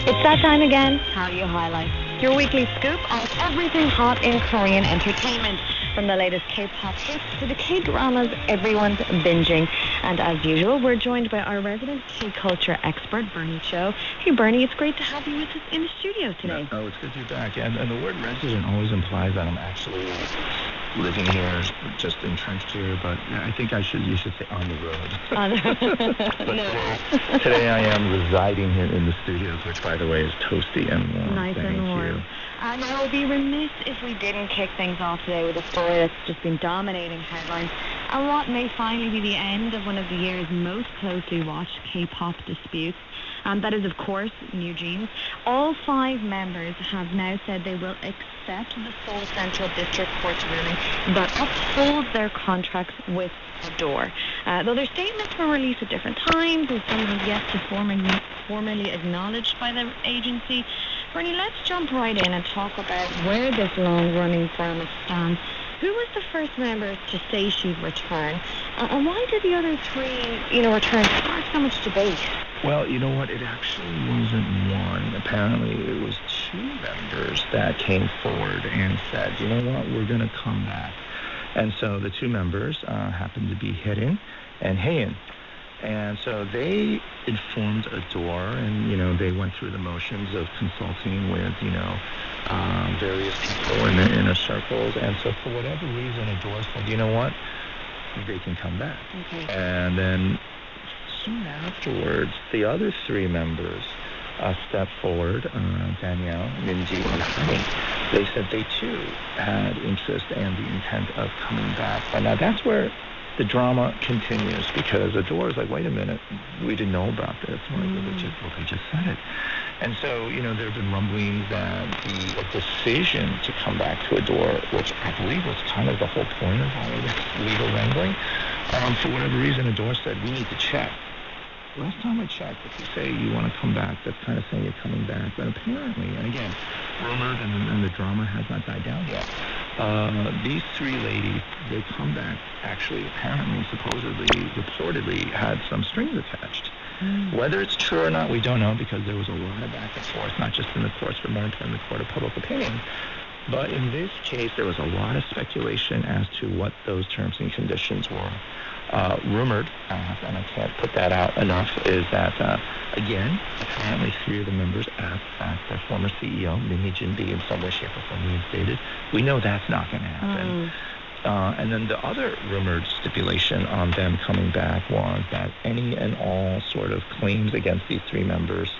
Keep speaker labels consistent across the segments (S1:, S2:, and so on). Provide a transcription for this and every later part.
S1: It's that time again. Hallyu Highlights, your weekly scoop on everything hot in Korean entertainment. From the latest K-pop hits to the K-dramas everyone's binging. And as usual, we're joined by our resident K-culture expert, Bernie Cho. Hey, Bernie, it's great to have you with us in the studio today.
S2: Oh, it's good to be back. And the word resident always implies that I'm actually living here, just entrenched here. But I think you should say on the road. But today I am residing here in the studios, which, by the way, is toasty and warm.
S1: Nice and warm. And I would be remiss if we didn't kick things off today with a story that's just been dominating headlines and what may finally be the end of one of the year's most closely watched K-pop disputes. That is, of course, New Jeans. All 5 members have now said they will accept the Seoul Central District Court's ruling that upholds their contracts with Adore. Though their statements were released at different times and some have yet to formally acknowledged by the agency. Bernie, let's jump right in and talk about where this long-running firm stands. Who was the first member to say she'd return? And why did the other 3, return? Spark so much debate.
S2: Well, you know what? It actually wasn't one. Apparently, it was 2 members that came forward and said, you know what, we're going to come back. And so the 2 members happened to be Hyun and Haein. And so they informed Adore, and, they went through the motions of consulting with, various people in the inner circles. And so for whatever reason, Adore said, you know what, they can come back.
S1: Okay.
S2: And then soon afterwards, the other 3 members stepped forward, Danielle, Minji, and Honey. They said they too had interest and the intent of coming back. And now that's where the drama continues, because Adore is like, wait a minute, we didn't know about this. They just said it. And so, there have been rumblings that the decision to come back to Adore, which I believe was kind of the whole point of all of this legal wrangling, for whatever reason, Adore said, we need to check. Last time I checked, if you say you want to come back, that's kind of saying you're coming back. But apparently, and again, rumored and the drama has not died down yet, these 3 ladies, they come back, actually, apparently, supposedly, reportedly, had some strings attached. Whether it's true or not, we don't know, because there was a lot of back and forth, not just in the courts, but more importantly, the court of public opinion. But in this case, there was a lot of speculation as to what those terms and conditions were. Rumored, and I can't put that out enough, is that, again, apparently 3 of the members asked that their former CEO, Min Hee-jin, be in some way, shape, or form reinstated. We know that's not going to happen. And then the other rumored stipulation on them coming back was that any and all sort of claims against these 3 members,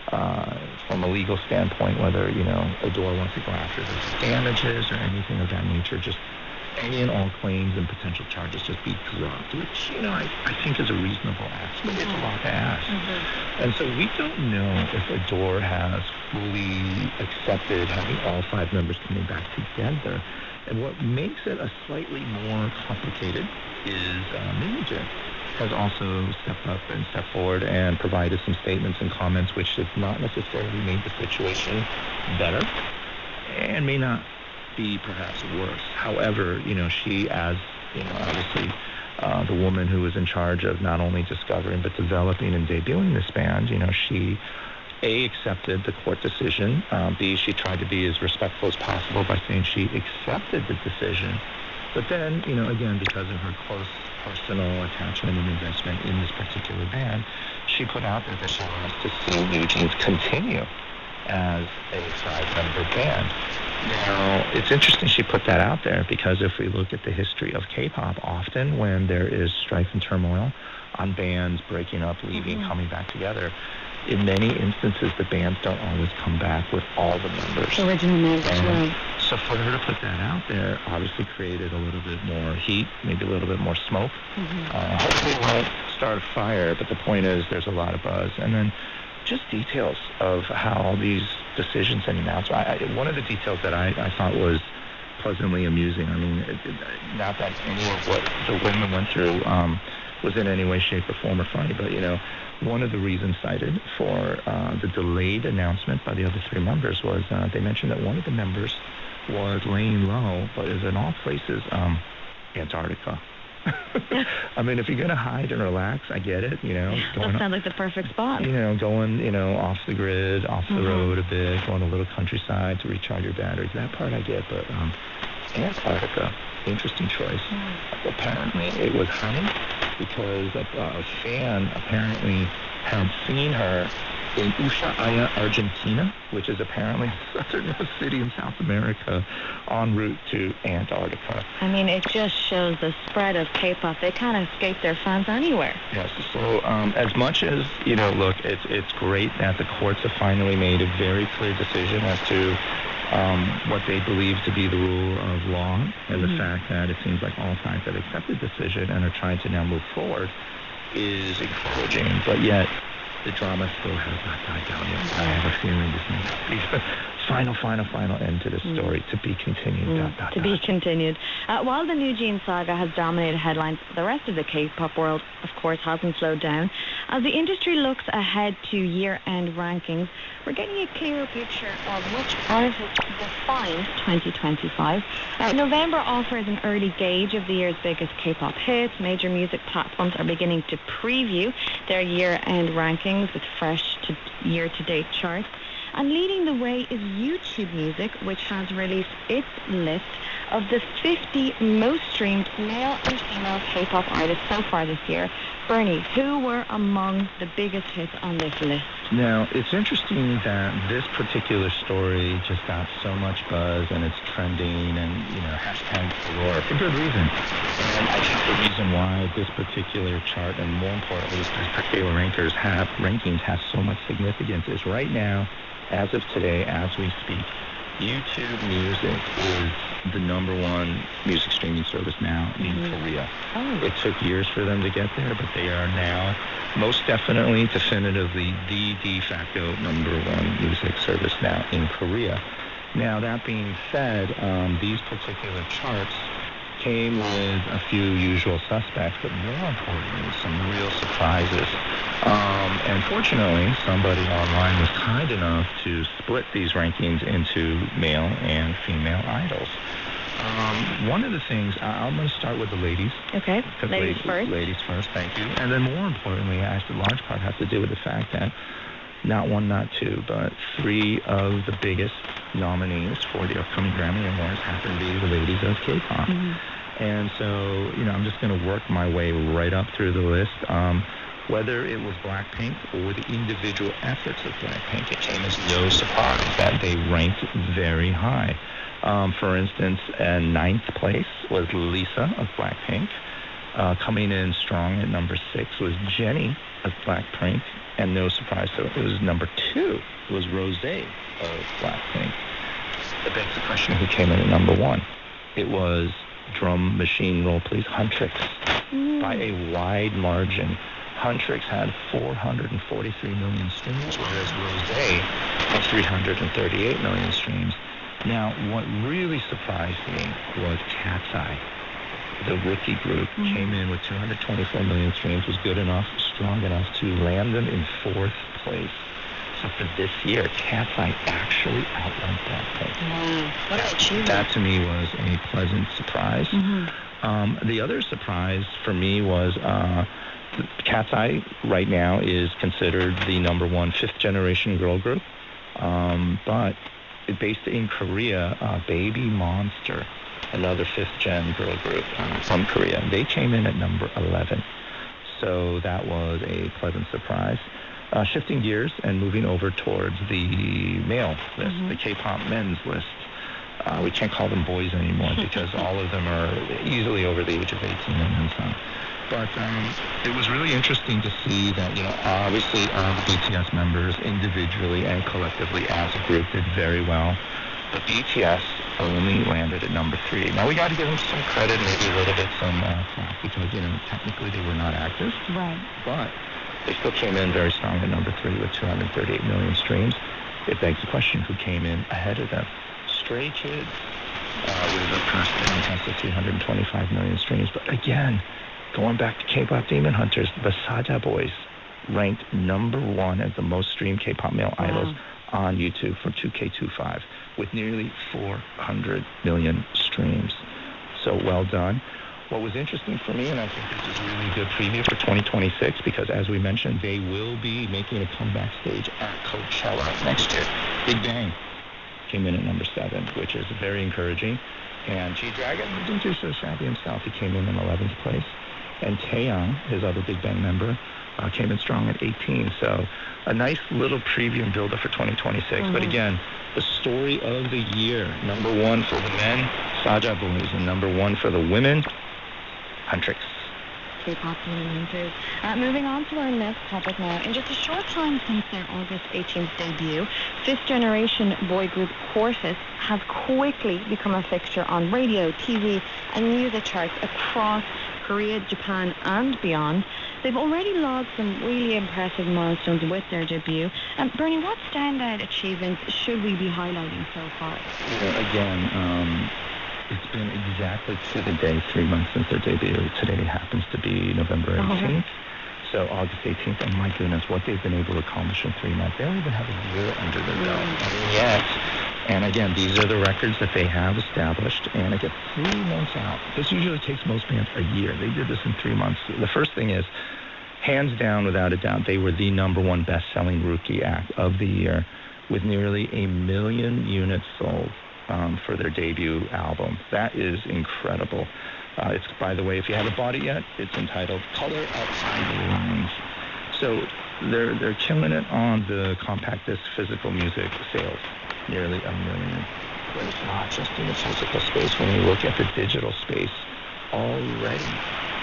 S2: from a legal standpoint, whether, Adore wants to go after those damages or anything of that nature, just any and all claims and potential charges just be dropped, which, I think is a reasonable ask, but it's a lot to ask. And so we don't know if Adore has fully accepted having all 5 members coming back together. And what makes it a slightly more complicated is Min Hee-jin has also stepped up and stepped forward and provided some statements and comments which have not necessarily made the situation better and may not be perhaps worse. However, she, as obviously the woman who was in charge of not only discovering but developing and debuting this band, she A, accepted the court decision, B, she tried to be as respectful as possible by saying she accepted the decision. But then, again, because of her close personal attachment and investment in this particular band, she put out there that she wants to see New Jeans continue as a 5-member band. Now, it's interesting she put that out there, because if we look at the history of K-pop, often when there is strife and turmoil on bands breaking up, leaving, coming back together, in many instances the bands don't always come back with all the members.
S1: Original members, right.
S2: So for her to put that out there obviously created a little bit more heat, maybe a little bit more smoke. Hopefully it won't start a fire, but the point is there's a lot of buzz. And then just details of how all these decisions and announcements. One of the details that I thought was pleasantly amusing, not that any of what the women went through was in any way, shape, or form or funny, but, one of the reasons cited for the delayed announcement by the other 3 members was they mentioned that one of the members was laying low, but is in all places Antarctica. I mean, if you're going to hide and relax, I get it,
S1: That sounds like the perfect spot.
S2: Going, off the grid, off the road a bit, going a little countryside to recharge your batteries. That part I get, but Antarctica, interesting choice. Apparently, it was honey because a fan apparently had seen her in Ushuaia, Argentina, which is apparently the southernmost city in South America, en route to Antarctica.
S1: I mean, it just shows the spread of K-pop. They can't escape their fans anywhere.
S2: Yes, so as much as, look, it's great that the courts have finally made a very clear decision as to what they believe to be the rule of law, and the fact that it seems like all sides have accepted the decision and are trying to now move forward is encouraging, but yet the drama still has not died down yet. I have a feeling this may be the final end to this story. To be continued.
S1: To be continued. While the New Jeans saga has dominated headlines, the rest of the K-pop world, of course, hasn't slowed down. As the industry looks ahead to year-end rankings, we're getting a clearer picture of which artists define 2025. November offers an early gauge of the year's biggest K-pop hits. Major music platforms are beginning to preview their year-end rankings with fresh year-to-date charts. And leading the way is YouTube Music, which has released its list of the 50 most streamed male and female K-pop artists so far this year. Bernie, who were among the biggest hits on this list?
S2: Now, it's interesting that this particular story just got so much buzz, and it's trending, and, hashtag galore for good reason. And I think the reason why this particular chart, and more importantly, these particular rankings have so much significance is right now, as of today, as we speak, YouTube Music is the number one music streaming service now in Korea. It took years for them to get there, but they are now most definitely, definitively, the de facto number one music service now in Korea. Now, that being said, these particular charts came with a few usual suspects, but more importantly, some real surprises. And fortunately, somebody online was kind enough to split these rankings into male and female idols. One of the things, I'm going to start with the ladies.
S1: Okay, ladies first.
S2: Ladies first, thank you. And then more importantly, actually, a large part has to do with the fact that not one, not two, but three of the biggest nominees for the upcoming Grammy Awards happen to be the ladies of K-pop. And so, I'm just going to work my way right up through the list. Whether it was Blackpink or the individual efforts of Blackpink, it came as no surprise that they ranked very high. For instance, in 9th place was Lisa of Blackpink. Coming in strong at number 6 was Jennie of Blackpink. And no surprise, so it was number 2 was Rosé of Blackpink. That begs the question, who came in at number 1? It was, drum machine roll please, Huntrix, by a wide margin. Huntrix had 443 million streams, whereas Rosé had 338 million streams. Now, what really surprised me was Cat's Eye. The rookie group came in with 224 million streams, was good enough, strong enough to land them in 4th place. So for this year, Cat's Eye actually outranked Blackpink.
S1: What an achievement.
S2: That to me was a pleasant surprise. The other surprise for me was Cat's Eye right now is considered the number one 5th generation girl group. But based in Korea, Baby Monster, another 5th gen girl group from Korea, they came in at number 11. So that was a pleasant surprise. Shifting gears and moving over towards the male list, the K-pop men's list. We can't call them boys anymore because all of them are easily over the age of 18 and then some. But it was really interesting to see that, obviously the BTS members individually and collectively as a group did very well. But BTS only landed at number 3. Now, we got to give them some credit, maybe a little bit some flack, because, technically they were not active.
S1: Right.
S2: But they still came in very strong at number 3 with 238 million streams. It begs the question, who came in ahead of them? Stray Kids with a contest of 325 million streams. But again, going back to K-pop Demon Hunters, the Saja Boys ranked number 1 as the most streamed K-pop male idols on YouTube for 2K25 with nearly 400 million streams. So well done. what was interesting for me, and I think this is a really good preview for 2026, because as we mentioned, they will be making a comeback stage at Coachella next year. Big Bang came in at number 7, which is very encouraging. And G-Dragon didn't do so shabby himself. He came in 11th place. And Taeyong, his other Big Bang member, came in strong at 18. So a nice little preview and build-up for 2026. But again, the story of the year, number 1 for the men, Saja Boys, and number 1 for the women, Huntrix.
S1: K-pop hunters. Moving on to our next topic now. In just a short time since their August 18th debut, fifth-generation boy group Quartus has quickly become a fixture on radio, TV, and music charts across Korea, Japan, and beyond. They've already logged some really impressive milestones with their debut. Bernie, what standout achievements should we be highlighting so far?
S2: Again, it's been exactly to the day 3 months since their debut. Today happens to be November 18th. So August 18th, and my goodness, what they've been able to accomplish in 3 months. They don't even have a year under their belt yet. And again, these are the records that they have established. And again, 3 months out. This usually takes most bands a year. They did this in 3 months. The first thing is, hands down, without a doubt, they were the number 1 best-selling rookie act of the year, with nearly 1 million units sold for their debut album. That is incredible. It's, by the way, if you haven't bought it yet, it's entitled Color Outside the Lines. So they're killing it on the compact disc physical music sales, nearly 1 million. But it's not just in the physical space. When you look at the digital space, already,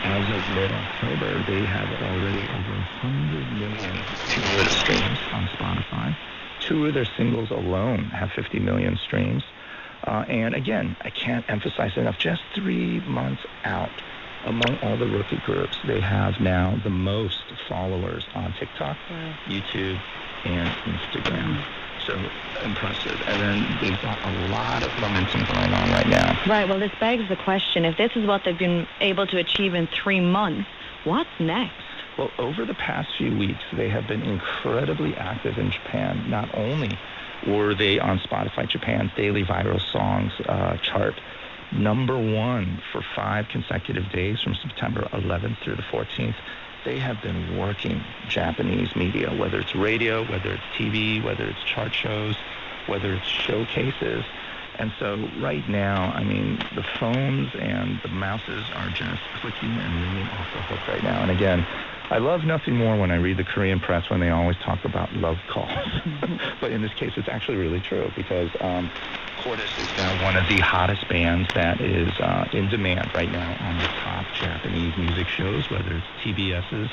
S2: as of mid-October, they have already over 100 million cumulative streams on Spotify. 2 of their singles alone have 50 million streams. And again, I can't emphasize enough, just 3 months out, among all the rookie groups, they have now the most followers on TikTok, YouTube, and Instagram. So impressive. And then they've got a lot of momentum going on right now.
S1: Right, well, this begs the question, if this is what they've been able to achieve in 3 months, what's next?
S2: Well, over the past few weeks, they have been incredibly active in Japan. Not only were they on Spotify Japan's daily viral songs chart, number 1 for 5 consecutive days from September 11th through the 14th. They have been working Japanese media, whether it's radio, whether it's TV, whether it's chart shows, whether it's showcases. And so right now, I mean, the phones and the mouses are just clicking and ringing off the hook right now. And again, I love nothing more when I read the Korean press when they always talk about love calls. But in this case, it's actually really true, because Quartus is now one of the hottest bands that is in demand right now on the top Japanese music shows, whether it's TBS's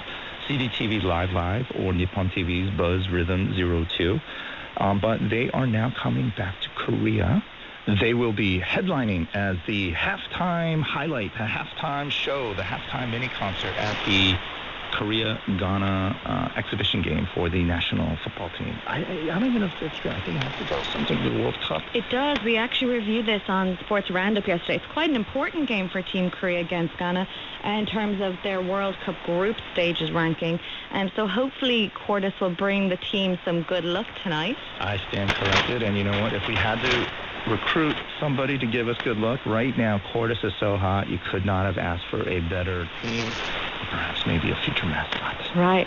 S2: CDTV's Live or Nippon TV's Buzz Rhythm 02. But they are now coming back to Korea. They will be headlining as the halftime highlight, the halftime show, the halftime mini concert at the Korea-Ghana exhibition game for the national football team. I don't even know if that's good. I think it has to go something to the World Cup.
S1: It does. We actually reviewed this on Sports Roundup yesterday. It's quite an important game for Team Korea against Ghana in terms of their World Cup group stages ranking. And so hopefully Quartus will bring the team some good luck tonight.
S2: I stand corrected. And you know what? If we had to recruit somebody to give us good luck, right now Quartus is so hot you could not have asked for a better team. Perhaps maybe a future mascot.
S1: Right.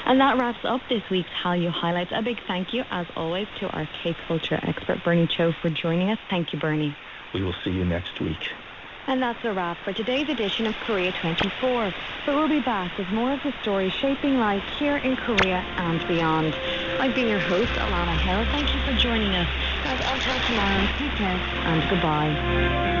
S1: And that wraps up this week's Hallyu Highlights. A big thank you, as always, to our K-culture expert, Bernie Cho, for joining us. Thank you, Bernie.
S2: We will see you next week.
S1: And that's a wrap for today's edition of Korea 24. But we'll be back with more of the story shaping life here in Korea and beyond. I've been your host, Alana Hill. Thank you for joining us. And until tomorrow, take care and goodbye.